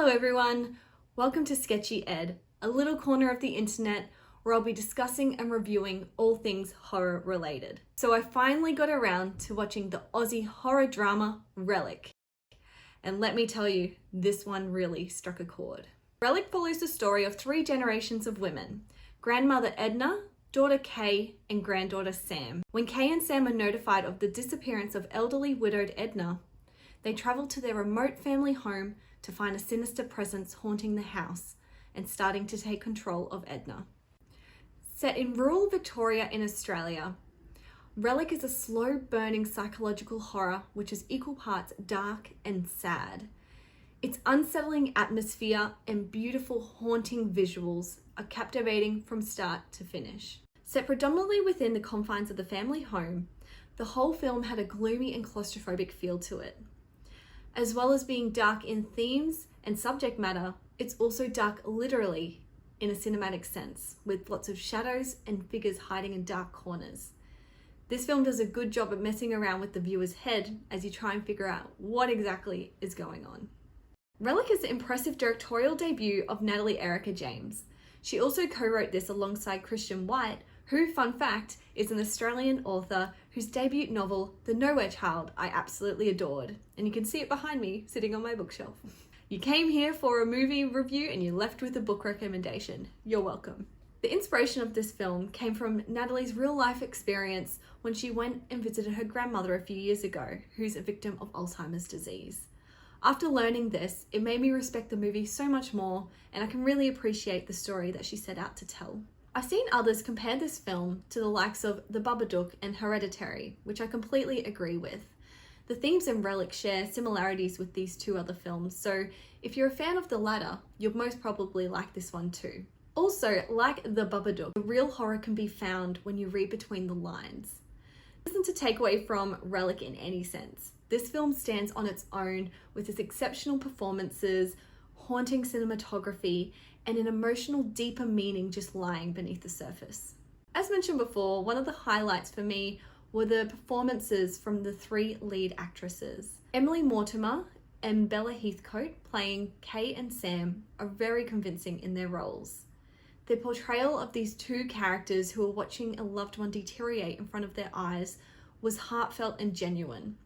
everyone, welcome to Sketchy Ed, a little corner of the internet where I'll be discussing and reviewing all things horror related. So I finally got around to watching the Aussie horror drama Relic. And let me tell you, this one really struck a chord. Relic follows the story of 3 generations of women, grandmother Edna, daughter Kay, and granddaughter Sam. When Kay and Sam are notified of the disappearance of elderly widowed Edna, they travel to their remote family home to find a sinister presence haunting the house and starting to take control of Edna. Set in rural Victoria in Australia, Relic is a slow-burning psychological horror which is equal parts dark and sad. Its unsettling atmosphere and beautiful haunting visuals are captivating from start to finish. Set predominantly within the confines of the family home, the whole film had a gloomy and claustrophobic feel to it. As well as being dark in themes and subject matter, it's also dark literally in a cinematic sense, with lots of shadows and figures hiding in dark corners. This film does a good job at messing around with the viewer's head as you try and figure out what exactly is going on. Relic is the impressive directorial debut of Natalie Erica James. She also co-wrote this alongside Christian White, who, fun fact, is an Australian author whose debut novel, The Nowhere Child, I absolutely adored. And you can see it behind me, sitting on my bookshelf. You came here for a movie review and you left with a book recommendation. You're welcome. The inspiration of this film came from Natalie's real-life experience when she went and visited her grandmother a few years ago, who's a victim of Alzheimer's disease. After learning this, it made me respect the movie so much more, and I can really appreciate the story that she set out to tell. I've seen others compare this film to the likes of The Babadook and Hereditary, which I completely agree with. The themes in Relic share similarities with these 2 other films, so if you're a fan of the latter, you'll most probably like this one too. Also, like The Babadook, the real horror can be found when you read between the lines. This isn't to take away from Relic in any sense. This film stands on its own with its exceptional performances, haunting cinematography, and an emotional, deeper meaning just lying beneath the surface. As mentioned before, one of the highlights for me were the performances from the 3 lead actresses. Emily Mortimer and Bella Heathcote, playing Kay and Sam, are very convincing in their roles. Their portrayal of these 2 characters who are watching a loved one deteriorate in front of their eyes was heartfelt and genuine.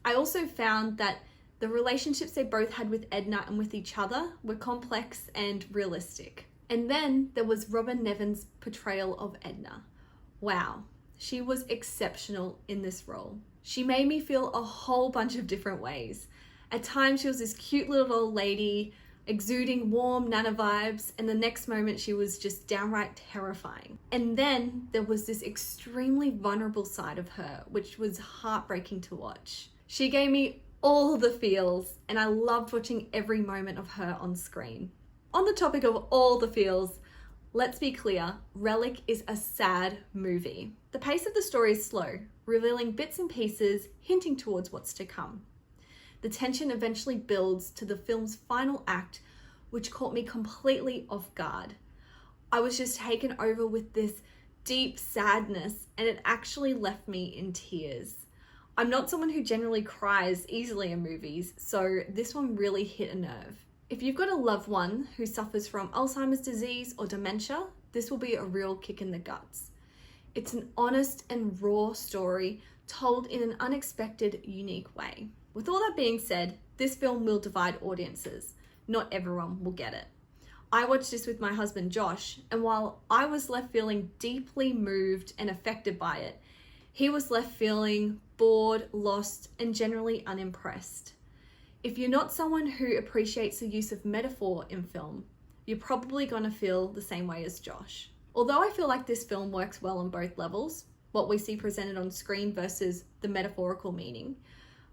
I also found that the relationships they both had with Edna and with each other were complex and realistic. And then there was Robin Nevin's portrayal of Edna. Wow, she was exceptional in this role. She made me feel a whole bunch of different ways. At times she was this cute little old lady, exuding warm Nana vibes, and the next moment she was just downright terrifying. And then there was this extremely vulnerable side of her, which was heartbreaking to watch. She gave me all the feels, and I loved watching every moment of her on screen. On the topic of all the feels, let's be clear, Relic is a sad movie. The pace of the story is slow, revealing bits and pieces, hinting towards what's to come. The tension eventually builds to the film's final act, which caught me completely off guard. I was just taken over with this deep sadness, and it actually left me in tears. I'm not someone who generally cries easily in movies, so this one really hit a nerve. If you've got a loved one who suffers from Alzheimer's disease or dementia, this will be a real kick in the guts. It's an honest and raw story told in an unexpected, unique way. With all that being said, this film will divide audiences. Not everyone will get it. I watched this with my husband Josh, and while I was left feeling deeply moved and affected by it, he was left feeling bored, lost, and generally unimpressed. If you're not someone who appreciates the use of metaphor in film, you're probably going to feel the same way as Josh. Although I feel like this film works well on both levels, what we see presented on screen versus the metaphorical meaning,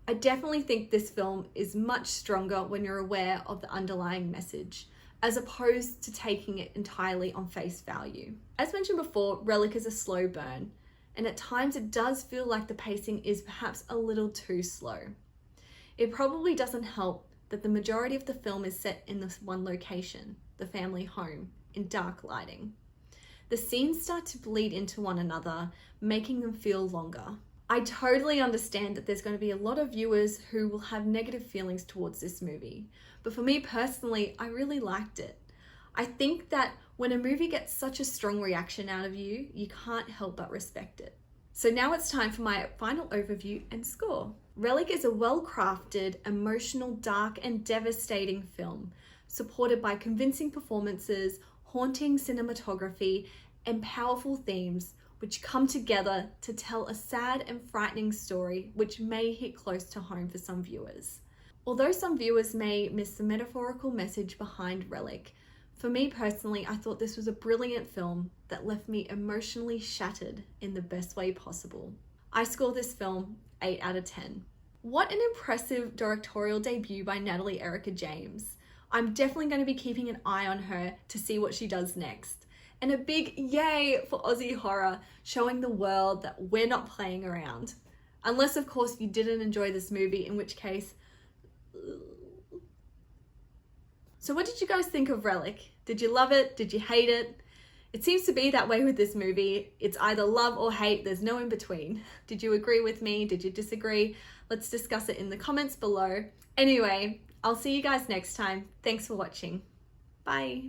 I definitely think this film is much stronger when you're aware of the underlying message, as opposed to taking it entirely on face value. As mentioned before, Relic is a slow burn, and at times it does feel like the pacing is perhaps a little too slow. It probably doesn't help that the majority of the film is set in this one location, the family home, in dark lighting. The scenes start to bleed into one another, making them feel longer. I totally understand that there's going to be a lot of viewers who will have negative feelings towards this movie, but for me personally, I really liked it. I think that when a movie gets such a strong reaction out of you, you can't help but respect it. So now it's time for my final overview and score. Relic is a well-crafted, emotional, dark and devastating film, supported by convincing performances, haunting cinematography, and powerful themes which come together to tell a sad and frightening story which may hit close to home for some viewers. Although some viewers may miss the metaphorical message behind Relic, for me personally, I thought this was a brilliant film that left me emotionally shattered in the best way possible. I score this film 8 out of 10. What an impressive directorial debut by Natalie Erica James. I'm definitely going to be keeping an eye on her to see what she does next. And a big yay for Aussie horror, showing the world that we're not playing around. Unless, of course, you didn't enjoy this movie, in which case... So what did you guys think of Relic? Did you love it? Did you hate it? It seems to be that way with this movie. It's either love or hate. There's no in between. Did you agree with me? Did you disagree? Let's discuss it in the comments below. Anyway, I'll see you guys next time. Thanks for watching. Bye.